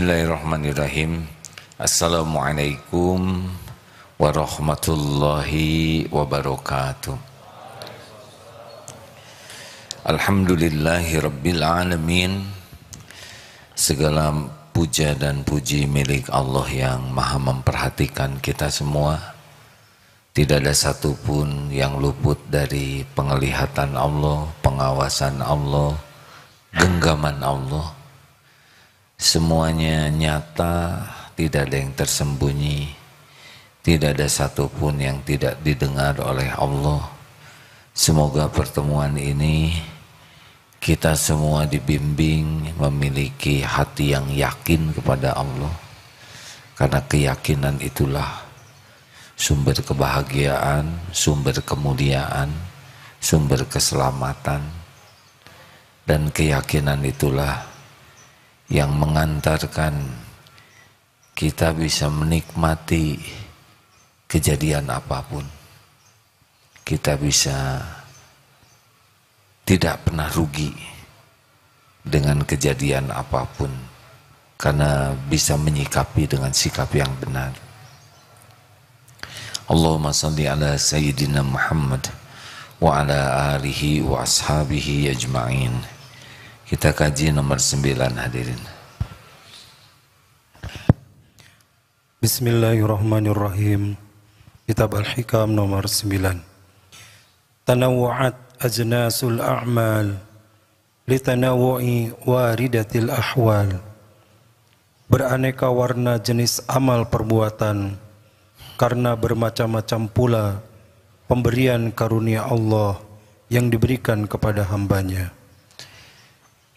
Bismillahirrahmanirrahim. Assalamualaikum warahmatullahi wabarakatuh. Alhamdulillahi rabbil alamin. Segala puja dan puji milik Allah yang maha memperhatikan kita semua. Tidak ada satupun yang luput dari penglihatan Allah, pengawasan Allah, genggaman Allah. Semuanya nyata, tidak ada yang tersembunyi, tidak ada satupun yang tidak didengar oleh Allah. Semoga pertemuan ini kita semua dibimbing memiliki hati yang yakin kepada Allah, karena keyakinan itulah sumber kebahagiaan, sumber kemuliaan, sumber keselamatan, dan keyakinan itulah yang mengantarkan kita bisa menikmati kejadian apapun. Kita bisa tidak pernah rugi dengan kejadian apapun, karena bisa menyikapi dengan sikap yang benar. Allahumma salli ala Sayyidina Muhammad wa ala alihi wa ashabihi ajma'in. Kita kaji nomor 9, hadirin. Bismillahirrahmanirrahim. Kitab Al-Hikam nomor 9. Tanawwa'at ajnasul a'mal litanawwu'i waridatil ahwal. Beraneka warna jenis amal perbuatan karena bermacam-macam pula pemberian karunia Allah yang diberikan kepada hambanya.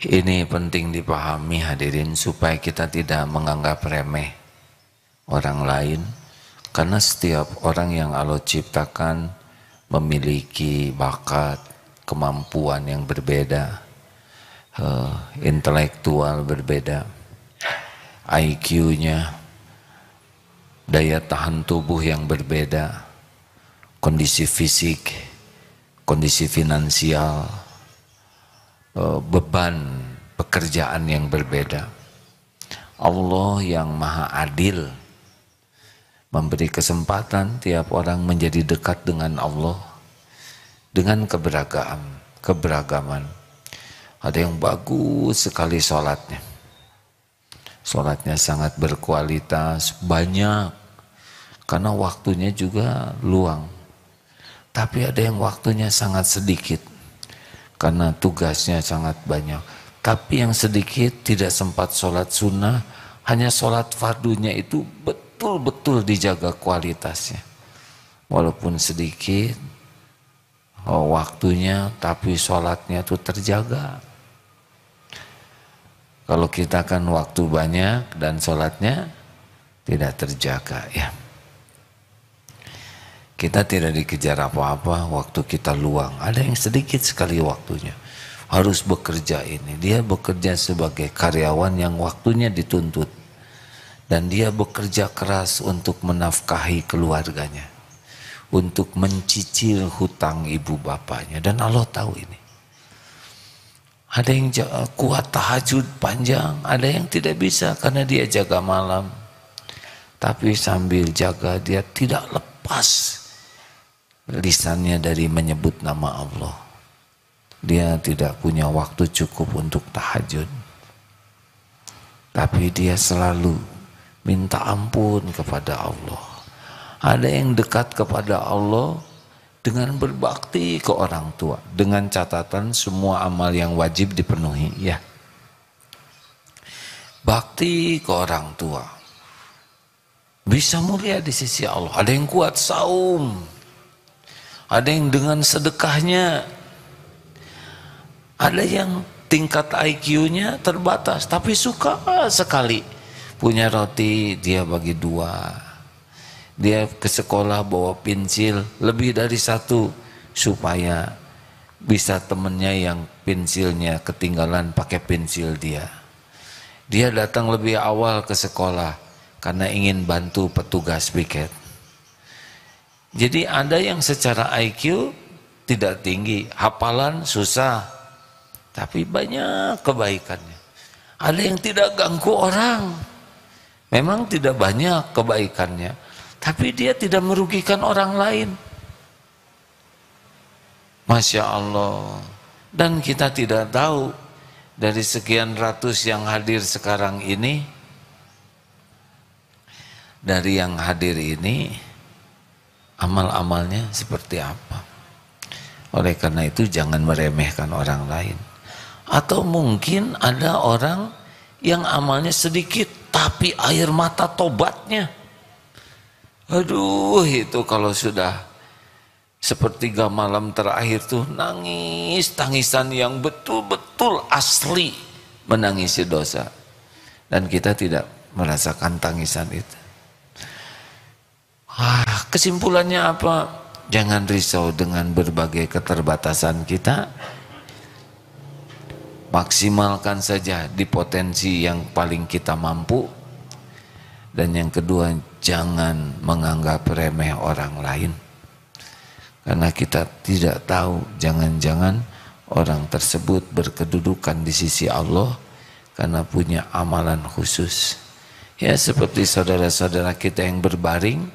Ini penting dipahami, hadirin, supaya kita tidak menganggap remeh orang lain, karena setiap orang yang Allah ciptakan memiliki bakat, kemampuan yang berbeda, intelektual berbeda, IQ-nya, daya tahan tubuh yang berbeda, kondisi fisik, kondisi finansial, beban pekerjaan yang berbeda. Allah yang maha adil memberi kesempatan tiap orang menjadi dekat dengan Allah dengan keberagaman. Ada yang bagus sekali sholatnya, sholatnya sangat berkualitas, banyak, karena waktunya juga luang. Tapi ada yang waktunya sangat sedikit, karena tugasnya sangat banyak. Tapi yang sedikit tidak sempat sholat sunnah, hanya sholat fardunya itu betul-betul dijaga kualitasnya. Walaupun sedikit waktunya, tapi sholatnya itu terjaga. Kalau kita kan waktu banyak dan sholatnya tidak terjaga, ya. Kita tidak dikejar apa-apa, waktu kita luang. Ada yang sedikit sekali waktunya, harus bekerja ini. Dia bekerja sebagai karyawan yang waktunya dituntut. Dan dia bekerja keras untuk menafkahi keluarganya, untuk mencicil hutang ibu bapaknya. Dan Allah tahu ini. Ada yang kuat tahajud panjang, ada yang tidak bisa karena dia jaga malam. Tapi sambil jaga dia tidak lepas lisannya dari menyebut nama Allah. Dia tidak punya waktu cukup untuk tahajud, tapi dia selalu minta ampun kepada Allah. Ada yang dekat kepada Allah dengan berbakti ke orang tua, dengan catatan semua amal yang wajib dipenuhi, ya. Bakti ke orang tua bisa mulia di sisi Allah. Ada yang kuat saum, ada yang dengan sedekahnya, ada yang tingkat IQ-nya terbatas, tapi suka sekali punya roti, dia bagi 2. Dia ke sekolah bawa pensil lebih dari 1 supaya bisa temennya yang pensilnya ketinggalan pakai pensil dia. Dia datang lebih awal ke sekolah karena ingin bantu petugas piket. Jadi ada yang secara IQ tidak tinggi, hafalan susah, tapi banyak kebaikannya. Ada yang tidak ganggu orang, Memang tidak banyak kebaikannya, tapi dia tidak merugikan orang lain. Masya Allah. Dan kita tidak tahu dari sekian ratus yang hadir sekarang ini, dari yang hadir ini amal-amalnya seperti apa. Oleh karena itu jangan meremehkan orang lain. Atau mungkin ada orang yang amalnya sedikit tapi air mata tobatnya, aduh, itu kalau sudah sepertiga malam terakhir tuh nangis tangisan yang betul-betul asli menangisi dosa, dan kita tidak merasakan tangisan itu. Kesimpulannya apa? Jangan risau dengan berbagai keterbatasan kita. Maksimalkan saja di potensi yang paling kita mampu. Dan yang kedua, jangan menganggap remeh orang lain. Karena kita tidak tahu, jangan-jangan orang tersebut berkedudukan di sisi Allah karena punya amalan khusus. Ya, seperti saudara-saudara kita yang berbaring,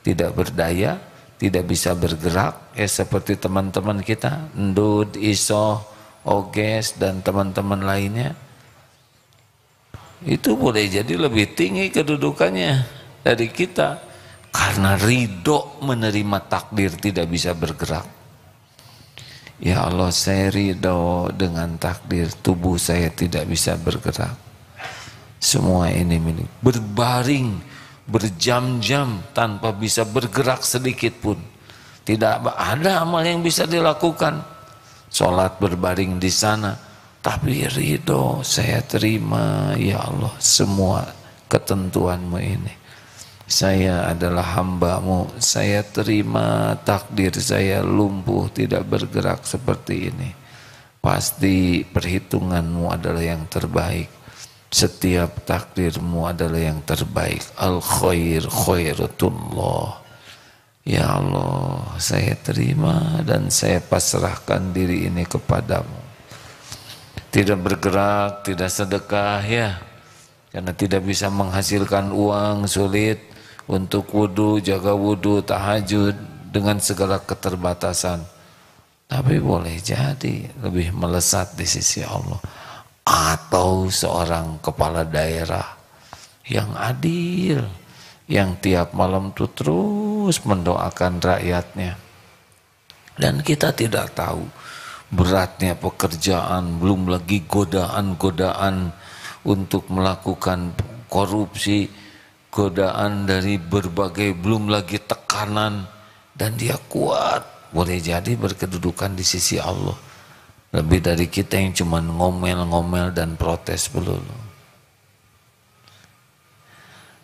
tidak berdaya, tidak bisa bergerak. Ya, seperti teman-teman kita, Ndud, Iso, Oges, dan teman-teman lainnya. Itu boleh jadi lebih tinggi kedudukannya dari kita karena ridho menerima takdir tidak bisa bergerak. Ya Allah, saya ridho dengan takdir tubuh saya tidak bisa bergerak. Semua ini milik. Berbaring berjam-jam tanpa bisa bergerak sedikit pun. Tidak ada amal yang bisa dilakukan. Sholat berbaring di sana, tapi ridho, saya terima ya Allah semua ketentuanmu ini. Saya adalah hamba-Mu, saya terima takdir saya lumpuh tidak bergerak seperti ini. Pasti perhitungan-Mu adalah yang terbaik. Setiap takdir-Mu adalah yang terbaik. Al-khair khairatullah. Ya Allah, saya terima dan saya pasrahkan diri ini kepadamu. Tidak bergerak, tidak sedekah ya, karena tidak bisa menghasilkan uang, sulit untuk wudu, jaga wudu, tahajud dengan segala keterbatasan. Tapi boleh jadi lebih melesat di sisi Allah. Atau seorang kepala daerah yang adil, yang tiap malam tuh terus mendoakan rakyatnya. Dan kita tidak tahu beratnya pekerjaan, belum lagi godaan-godaan untuk melakukan korupsi, godaan dari berbagai, belum lagi tekanan, dan dia kuat. Boleh jadi berkedudukan di sisi Allah lebih dari kita yang cuma ngomel-ngomel dan protes melulu.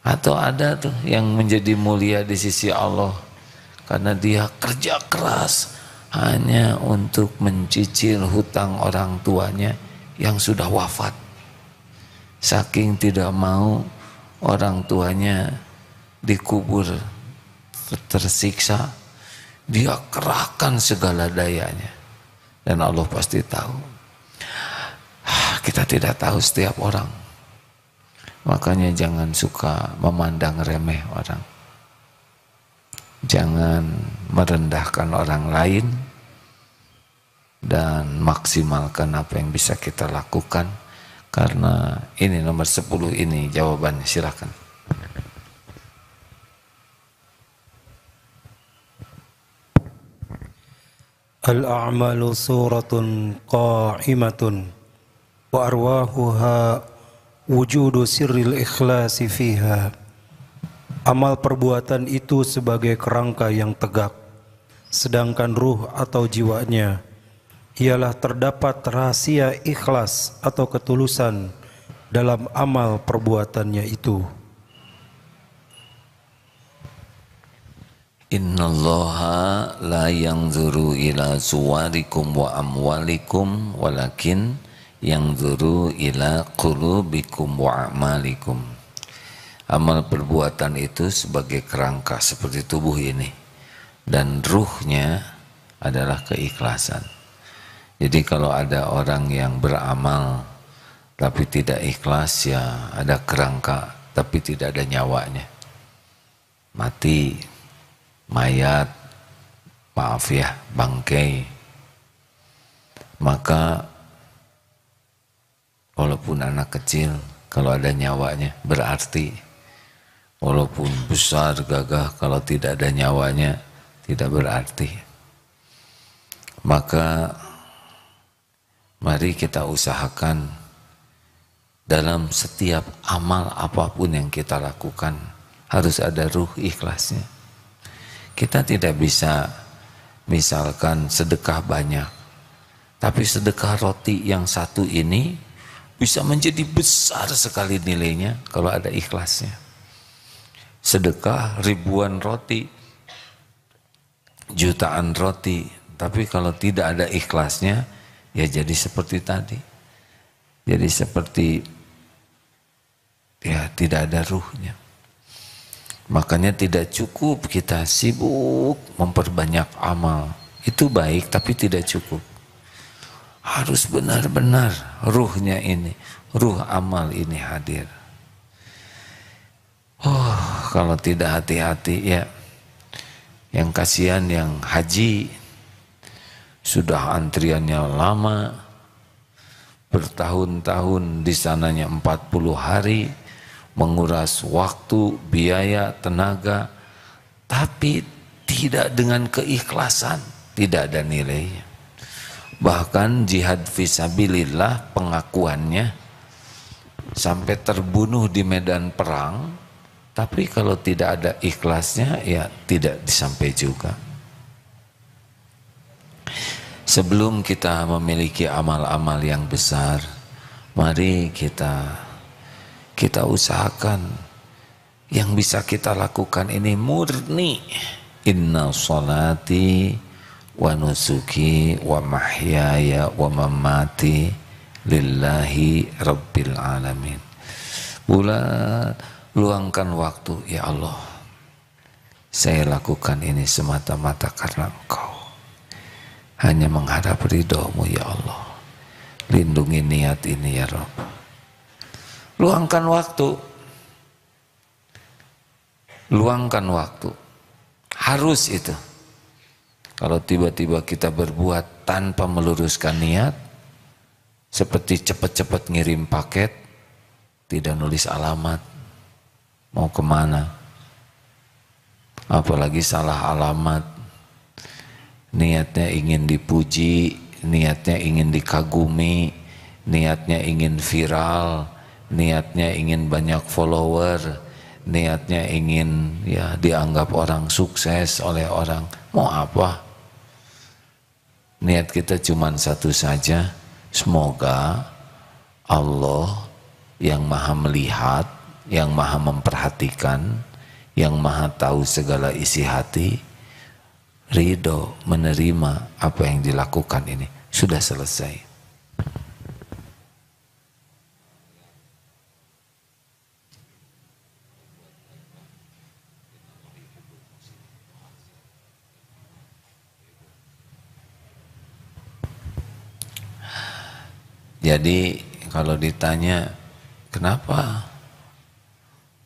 Atau ada tuh yang menjadi mulia di sisi Allah karena dia kerja keras hanya untuk mencicil hutang orang tuanya yang sudah wafat. Saking tidak mau orang tuanya dikubur tersiksa, dia kerahkan segala dayanya. Dan Allah pasti tahu. Kita tidak tahu setiap orang. Makanya jangan suka memandang remeh orang. Jangan merendahkan orang lain. Dan maksimalkan apa yang bisa kita lakukan. Karena ini nomor 10 ini jawabannya, silakan. Al-a'malu suratun qa'imatun wa arwahuha wujudu sirril ikhlasi fiha. Amal perbuatan itu sebagai kerangka yang tegak, sedangkan ruh atau jiwanya ialah terdapat rahasia ikhlas atau ketulusan dalam amal perbuatannya itu. Innallaha la yanzuru ila suwarikum wa amwalikum walakin yanzuru ila qulubikum wa a'malikum. Amal perbuatan itu sebagai kerangka seperti tubuh ini, dan ruhnya adalah keikhlasan. Jadi kalau ada orang yang beramal tapi tidak ikhlas, ya ada kerangka tapi tidak ada nyawanya, mati, mayat, maaf ya, bangkai, maka walaupun anak kecil, kalau ada nyawanya berarti. Walaupun besar, gagah, kalau tidak ada nyawanya tidak berarti. Maka mari kita usahakan dalam setiap amal apapun yang kita lakukan harus ada ruh ikhlasnya. Kita tidak bisa misalkan sedekah banyak, tapi sedekah roti yang satu ini bisa menjadi besar sekali nilainya kalau ada ikhlasnya. Sedekah ribuan roti, jutaan roti, tapi kalau tidak ada ikhlasnya, ya jadi seperti tadi. Jadi seperti ya tidak ada ruhnya. Makanya tidak cukup kita sibuk memperbanyak amal. Itu baik tapi tidak cukup. Harus benar-benar ruhnya ini, ruh amal ini hadir. Oh, kalau tidak hati-hati ya, yang kasihan yang haji sudah antriannya lama, bertahun-tahun di sananya 40 hari, menguras waktu, biaya, tenaga, tapi tidak dengan keikhlasan, tidak ada nilainya. Bahkan jihad fisabilillah pengakuannya sampai terbunuh di medan perang, tapi kalau tidak ada ikhlasnya ya tidak disampai juga. Sebelum kita memiliki amal-amal yang besar, mari kita usahakan yang bisa kita lakukan ini murni. Inna sholati wa nusuki wa mahyaya wa mamati lillahi rabbil alamin. Luangkan waktu, ya Allah, saya lakukan ini semata-mata karena Engkau, hanya mengharap ridho-Mu ya Allah. Lindungi niat ini ya Rabb. Luangkan waktu, luangkan waktu, harus itu. Kalau tiba-tiba kita berbuat tanpa meluruskan niat, seperti cepat-cepat ngirim paket, tidak nulis alamat, mau kemana, apalagi salah alamat, niatnya ingin dipuji, niatnya ingin dikagumi, niatnya ingin viral, niatnya ingin banyak follower, niatnya ingin ya dianggap orang sukses oleh orang. Mau apa? Niat kita cuma satu saja, semoga Allah yang maha melihat, yang maha memperhatikan, yang maha tahu segala isi hati, ridho menerima apa yang dilakukan ini. Sudah selesai. Jadi kalau ditanya kenapa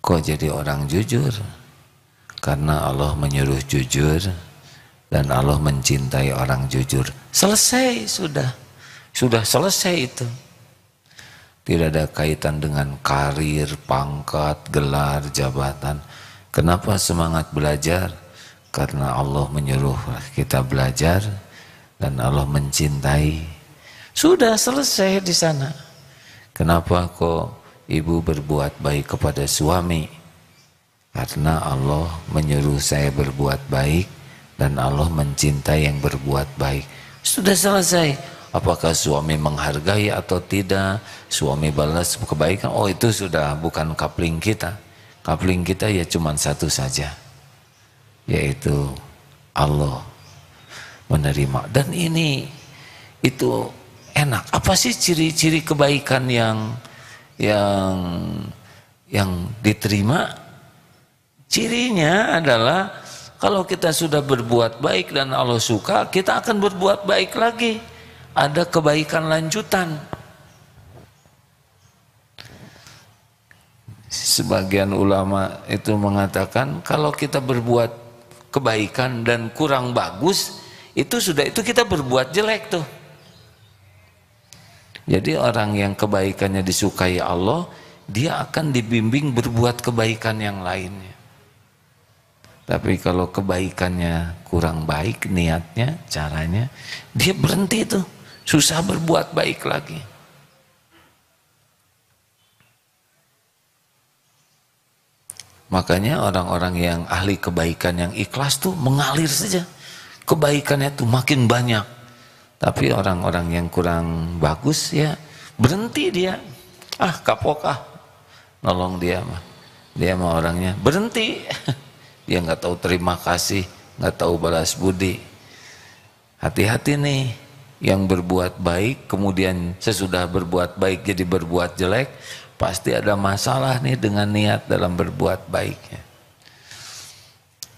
kok jadi orang jujur? Karena Allah menyuruh jujur dan Allah mencintai orang jujur. Selesai sudah. Sudah selesai itu. Tidak ada kaitan dengan karir, pangkat, gelar, jabatan. Kenapa semangat belajar? Karena Allah menyuruh kita belajar dan Allah mencintai. Sudah selesai di sana. Kenapa kok ibu berbuat baik kepada suami? Karena Allah menyuruh saya berbuat baik dan Allah mencintai yang berbuat baik. Sudah selesai. Apakah suami menghargai atau tidak, suami balas kebaikan, oh itu sudah bukan coupling kita. Coupling kita ya cuma satu saja, yaitu Allah menerima. Dan ini itu enak. Apa sih ciri-ciri kebaikan yang diterima? Cirinya adalah kalau kita sudah berbuat baik dan Allah suka, kita akan berbuat baik lagi. Ada kebaikan lanjutan. Sebagian ulama itu mengatakan kalau kita berbuat kebaikan dan kurang bagus, itu sudah itu kita berbuat jelek tuh. Jadi orang yang kebaikannya disukai Allah, dia akan dibimbing berbuat kebaikan yang lainnya. Tapi kalau kebaikannya kurang baik niatnya, caranya, dia berhenti tuh, susah berbuat baik lagi. Makanya orang-orang yang ahli kebaikan yang ikhlas tuh mengalir saja. Kebaikannya tuh makin banyak. Tapi orang-orang yang kurang bagus ya berhenti dia. Kapok nolong dia mah. Dia mah orangnya berhenti. Dia nggak tahu terima kasih, nggak tahu balas budi. Hati-hati nih, yang berbuat baik kemudian sesudah berbuat baik jadi berbuat jelek, pasti ada masalah nih dengan niat dalam berbuat baiknya.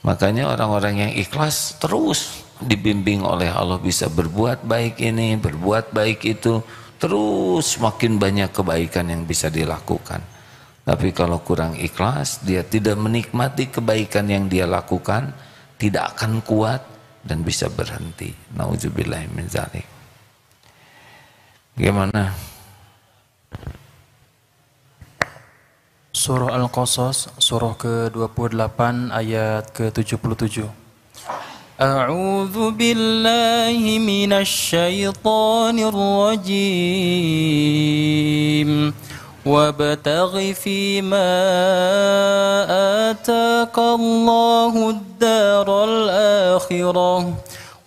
Makanya orang-orang yang ikhlas terus dibimbing oleh Allah bisa berbuat baik ini, berbuat baik itu, terus makin banyak kebaikan yang bisa dilakukan. Tapi kalau kurang ikhlas, dia tidak menikmati kebaikan yang dia lakukan, tidak akan kuat dan bisa berhenti. Nauzubillahi min dzalik. Gimana? Surah Al-Qasas, surah ke-28 ayat ke-77. A'udzu billahi minasy syaithanir rajim. وابتغ فيما آتاك الله الدار الآخرة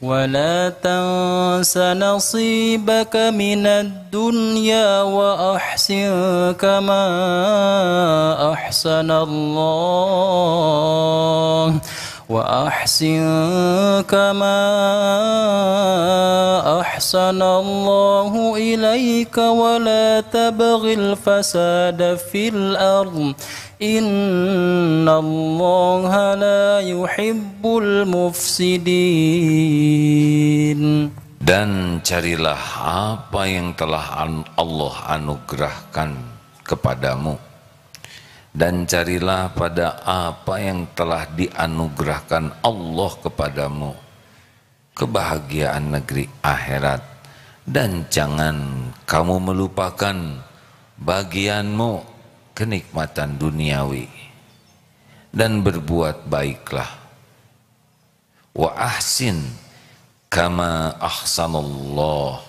ولا تنس نصيبك من الدنيا وأحسن كما أحسن الله أحسن الله إليك ولا تبغ الفساد في الأرض إن الله لا يحب المفسدين. Dan carilah apa yang telah Allah anugerahkan kepadamu, dan carilah pada apa yang telah dianugerahkan Allah kepadamu, kebahagiaan negeri akhirat, dan jangan kamu melupakan bagianmu kenikmatan duniawi, dan berbuat baiklah. Wa ahsin kama ahsanallah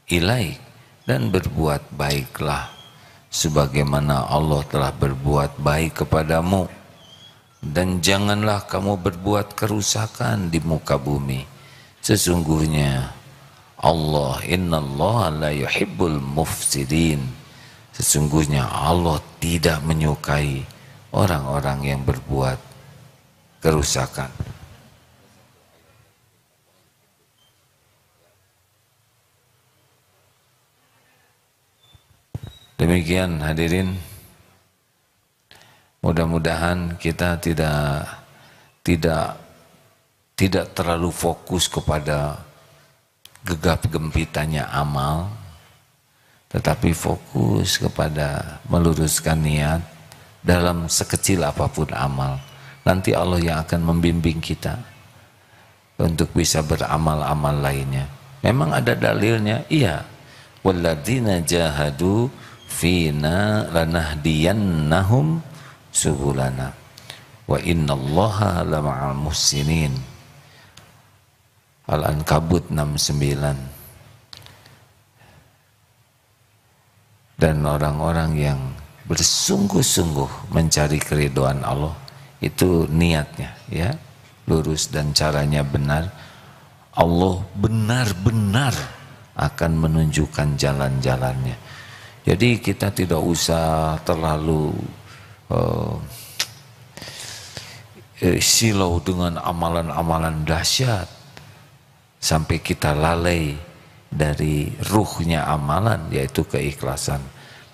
ilaik, dan berbuat baiklah sebagaimana Allah telah berbuat baik kepadamu, dan janganlah kamu berbuat kerusakan di muka bumi. Sesungguhnya Allah, innallaha la yuhibbul mufsidin, sesungguhnya Allah tidak menyukai orang-orang yang berbuat kerusakan. Demikian hadirin, mudah-mudahan kita tidak terlalu fokus kepada gegap gempitanya amal, tetapi fokus kepada meluruskan niat dalam sekecil apapun amal. Nanti Allah yang akan membimbing kita untuk bisa beramal-amal lainnya. Memang ada dalilnya, iya. Walladzina jahadu fina lanahdiyannahum subulana wa innallaha lama'al muhsinin. Al-Ankabut 69. Dan orang-orang yang bersungguh-sungguh mencari keridhaan Allah, itu niatnya ya lurus dan caranya benar, Allah benar-benar akan menunjukkan jalan-jalannya. Jadi kita tidak usah terlalu silau dengan amalan-amalan dahsyat sampai kita lalai dari ruhnya amalan, yaitu keikhlasan.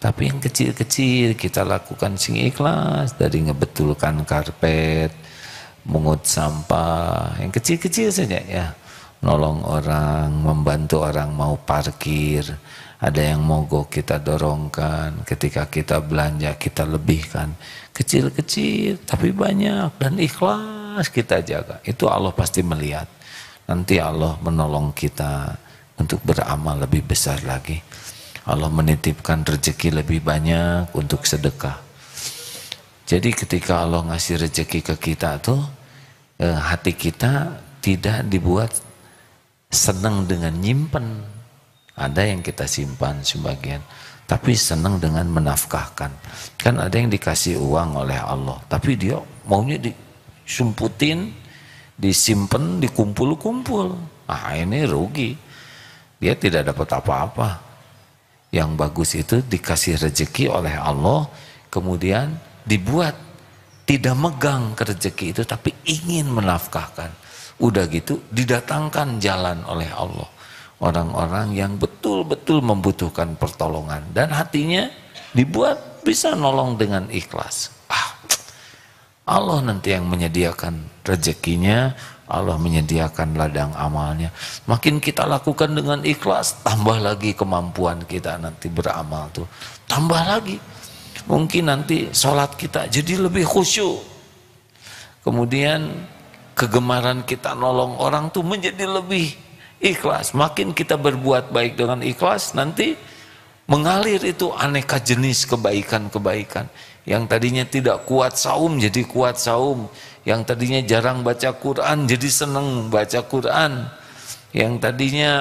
Tapi yang kecil-kecil kita lakukan sing ikhlas, dari ngebetulkan karpet, mungut sampah, yang kecil-kecil saja ya, nolong orang, membantu orang mau parkir, Ada yang mogok kita dorongkan, ketika kita belanja kita lebihkan. Kecil-kecil tapi banyak dan ikhlas kita jaga. Itu Allah pasti melihat. Nanti Allah menolong kita untuk beramal lebih besar lagi. Allah menitipkan rezeki lebih banyak untuk sedekah. Jadi ketika Allah ngasih rezeki ke kita tuh, hati kita tidak dibuat senang dengan nyimpen. Ada yang kita simpan sebagian, tapi senang dengan menafkahkan. Kan ada yang dikasih uang oleh Allah, tapi dia maunya disumputin, disimpan, dikumpul-kumpul. Ah, ini rugi. Dia tidak dapat apa-apa. Yang bagus itu dikasih rezeki oleh Allah, kemudian dibuat tidak megang ke rezeki itu, tapi ingin menafkahkan. Udah gitu didatangkan jalan oleh Allah orang-orang yang betul-betul membutuhkan pertolongan, dan hatinya dibuat bisa nolong dengan ikhlas. Allah nanti yang menyediakan rezekinya, Allah menyediakan ladang amalnya. Makin kita lakukan dengan ikhlas, tambah lagi kemampuan kita nanti beramal tuh, tambah lagi. Mungkin nanti sholat kita jadi lebih khusyuk. Kemudian kegemaran kita nolong orang tuh menjadi lebih ikhlas. Makin kita berbuat baik dengan ikhlas, nanti mengalir itu aneka jenis kebaikan-kebaikan. Yang tadinya tidak kuat saum jadi kuat saum. Yang tadinya jarang baca Quran jadi senang baca Quran. Yang tadinya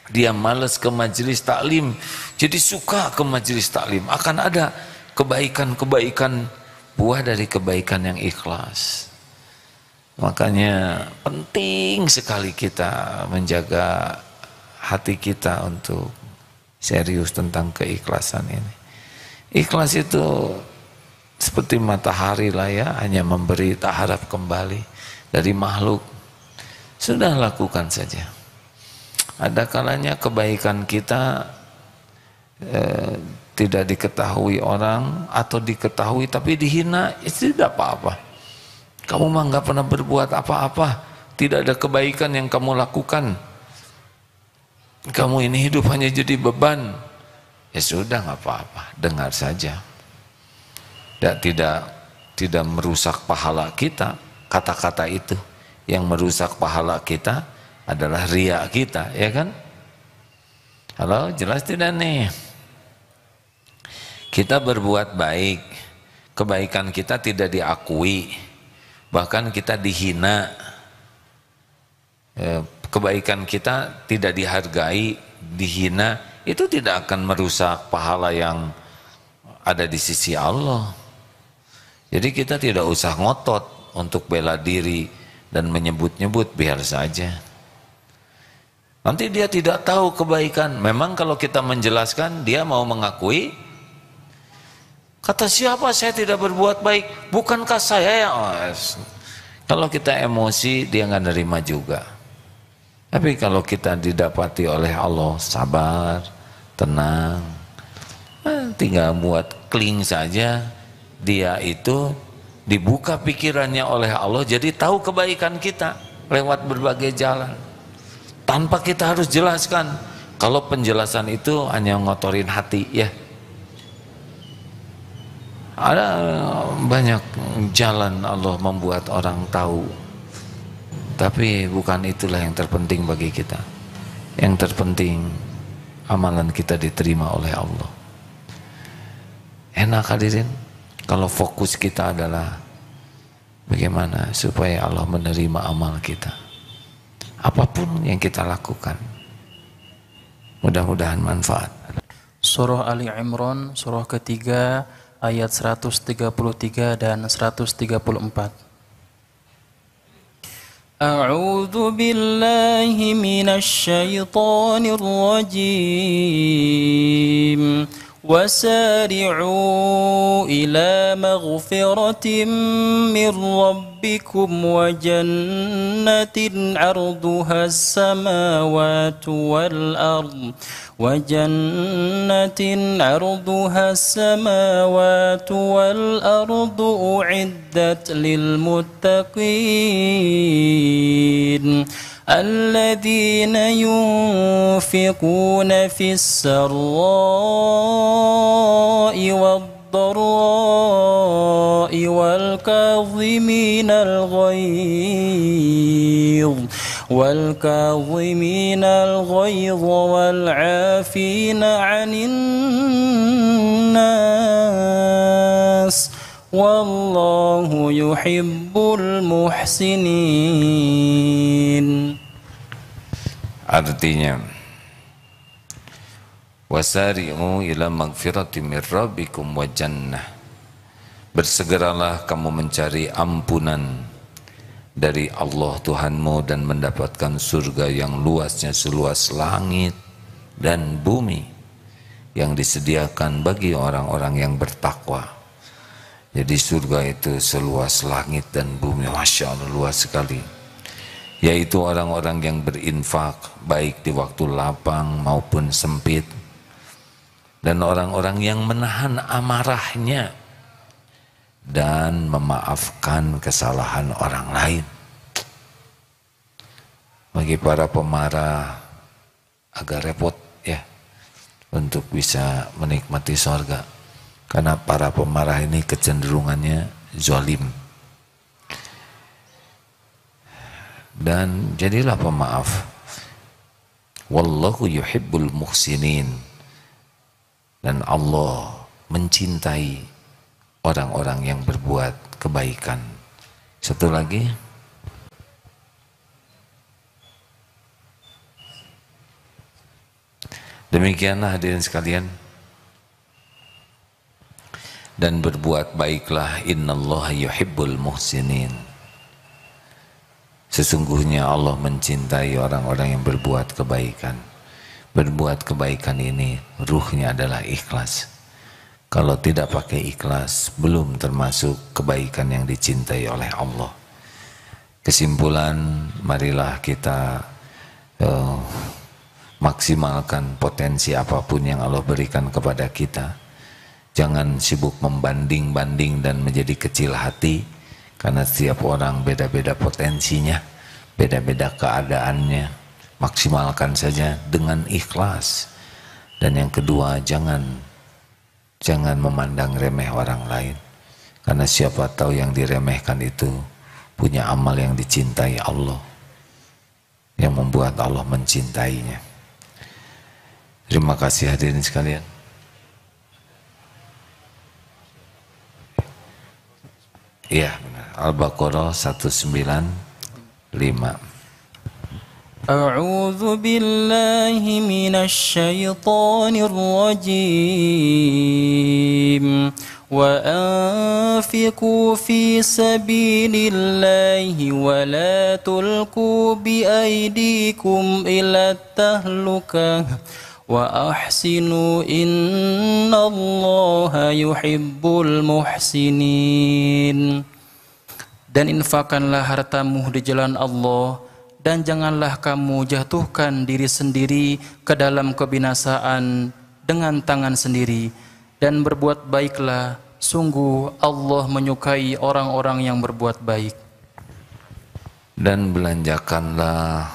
dia malas ke majelis taklim jadi suka ke majelis taklim. Akan ada kebaikan-kebaikan, buah dari kebaikan yang ikhlas. Makanya penting sekali kita menjaga hati kita untuk serius tentang keikhlasan ini. Ikhlas itu seperti matahari lah ya, hanya memberi tak harap kembali dari makhluk. Sudah lakukan saja. Ada kalanya kebaikan kita tidak diketahui orang, atau diketahui tapi dihina, itu tidak apa-apa. Kamu mah nggak pernah berbuat apa-apa, tidak ada kebaikan yang kamu lakukan. Kamu ini hidup hanya jadi beban. Ya sudah, nggak apa-apa, dengar saja. Tidak merusak pahala kita. Kata-kata itu yang merusak pahala kita adalah riya kita, ya kan? Halo, jelas tidak nih? Kita berbuat baik, kebaikan kita tidak diakui, bahkan kita dihina, kebaikan kita tidak dihargai, dihina, itu tidak akan merusak pahala yang ada di sisi Allah. Jadi kita tidak usah ngotot untuk bela diri dan menyebut-nyebut, biar saja. Nanti dia tidak tahu kebaikan. Memang kalau kita menjelaskan, dia mau mengakui. Kata siapa saya tidak berbuat baik? Bukankah saya yang... Kalau kita emosi, dia nggak nerima juga. Tapi kalau kita didapati oleh Allah, sabar, tenang, tinggal buat kling saja, dia itu dibuka pikirannya oleh Allah, jadi tahu kebaikan kita lewat berbagai jalan. Tanpa kita harus jelaskan. Kalau penjelasan itu hanya ngotorin hati, ya. Ada banyak jalan Allah membuat orang tahu, tapi bukan itulah yang terpenting bagi kita. Yang terpenting amalan kita diterima oleh Allah. Enak hadirin kalau fokus kita adalah bagaimana supaya Allah menerima amal kita, apapun yang kita lakukan. Mudah-mudahan manfaat. Surah Ali Imran, surah ketiga, ayat 133 dan 134. A'udzu billahi minasy syaithanir rajim. وسارعوا إلى مغفرة من ربكم وجنة عرضها السماوات والأرض أعدت للمتقين الذين ينفقون في السراء والضراء والكاظمين الغيظ والعافين عن الناس والله يحب المحسنين. Artinya, wasari'u ila magfirati min rabbikum wa jannah. Bersegeralah kamu mencari ampunan dari Allah Tuhanmu dan mendapatkan surga yang luasnya seluas langit dan bumi yang disediakan bagi orang-orang yang bertakwa. Jadi surga itu seluas langit dan bumi, Masya Allah, luas sekali. Yaitu orang-orang yang berinfak baik di waktu lapang maupun sempit, dan orang-orang yang menahan amarahnya dan memaafkan kesalahan orang lain. Bagi para pemarah agak repot ya untuk bisa menikmati surga, karena para pemarah ini kecenderungannya zalim. Dan jadilah pemaaf. Wallahu yuhibbul muhsinin. Dan Allah mencintai orang-orang yang berbuat kebaikan. Satu lagi. Demikianlah hadirin sekalian. Dan berbuat baiklah, innallaha yuhibbul muhsinin. Sesungguhnya Allah mencintai orang-orang yang berbuat kebaikan. Berbuat kebaikan ini ruhnya adalah ikhlas. Kalau tidak pakai ikhlas, belum termasuk kebaikan yang dicintai oleh Allah. Kesimpulan, marilah kita maksimalkan potensi apapun yang Allah berikan kepada kita. Jangan sibuk membanding-banding dan menjadi kecil hati, karena setiap orang beda-beda potensinya, beda-beda keadaannya. Maksimalkan saja dengan ikhlas. Dan yang kedua, jangan memandang remeh orang lain, karena siapa tahu yang diremehkan itu punya amal yang dicintai Allah, yang membuat Allah mencintainya. Terima kasih hadirin sekalian. Iya benar. Al-Baqarah 195. A'udzu billahi minasyaitonir rajim. Wa anfiqu fi sabilillahi wa la tulqu bi aydikum ila tahlukah wa ahsinu innallaha yuhibbul muhsinin. Dan infakkanlah hartamu di jalan Allah, dan janganlah kamu jatuhkan diri sendiri ke dalam kebinasaan dengan tangan sendiri, dan berbuat baiklah, sungguh Allah menyukai orang-orang yang berbuat baik. Dan belanjakanlah,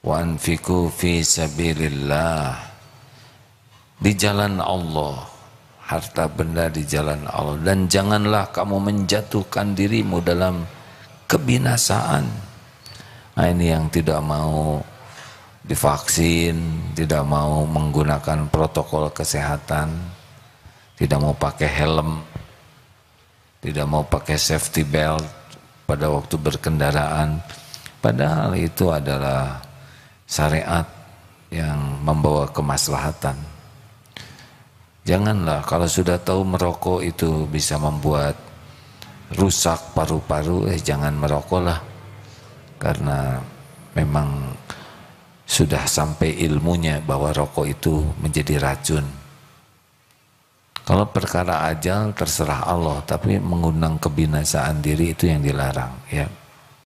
wa anfiqu fi sabilillah, di jalan Allah, harta benda di jalan Allah. Dan janganlah kamu menjatuhkan dirimu dalam kebinasaan. Nah, ini yang tidak mau divaksin, tidak mau menggunakan protokol kesehatan, tidak mau pakai helm, tidak mau pakai safety belt pada waktu berkendaraan, padahal itu adalah syariat yang membawa kemaslahatan. Janganlah, kalau sudah tahu merokok itu bisa membuat rusak paru-paru, jangan merokoklah, karena memang sudah sampai ilmunya bahwa rokok itu menjadi racun. Kalau perkara ajal terserah Allah, tapi mengundang kebinasaan diri itu yang dilarang, ya.